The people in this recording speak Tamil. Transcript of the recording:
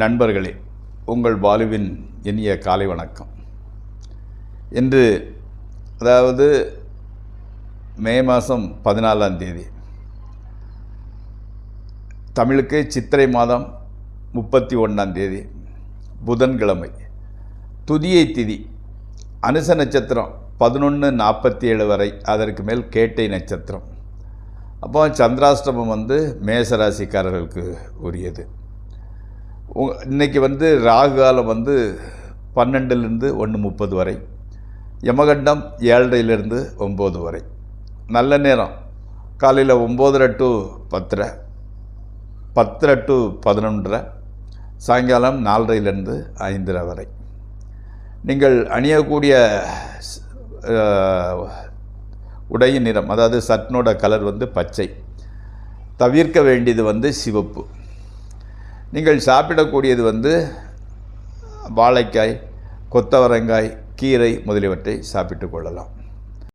நண்பர்களே, உங்கள் பாலுவின் இனிய காலை வணக்கம். இன்று அதாவது மே மாதம் 14ஆம் தேதி, தமிழுக்கு சித்திரை மாதம் 31ஆம் தேதி புதன்கிழமை, துதியை திதி, அனுச நட்சத்திரம் 11:47 வரை, அதற்கு மேல் கேட்டை நட்சத்திரம். அப்போ சந்திராஷ்டமம் மேசராசிக்காரர்களுக்கு உரியது. இன்றைக்கி ராகு காலம் 12லேருந்து 1:30 வரை, யமகண்டம் 7:30லேருந்து 9 வரை, நல்ல நேரம் காலையில் 9:30 to 10:30, 10:30 to 11:30, சாயங்காலம் 4:30லேருந்து 5:30 வரை. நீங்கள் அணியக்கூடிய உடையின் நிறம், அதாவது சட்னோட கலர் பச்சை. தவிர்க்க வேண்டியது சிவப்பு. நீங்கள் சாப்பிடக்கூடியது வாழைக்காய், கொத்தவரங்காய், கீரை முதலியவற்றை சாப்பிட்டு கொள்ளலாம்.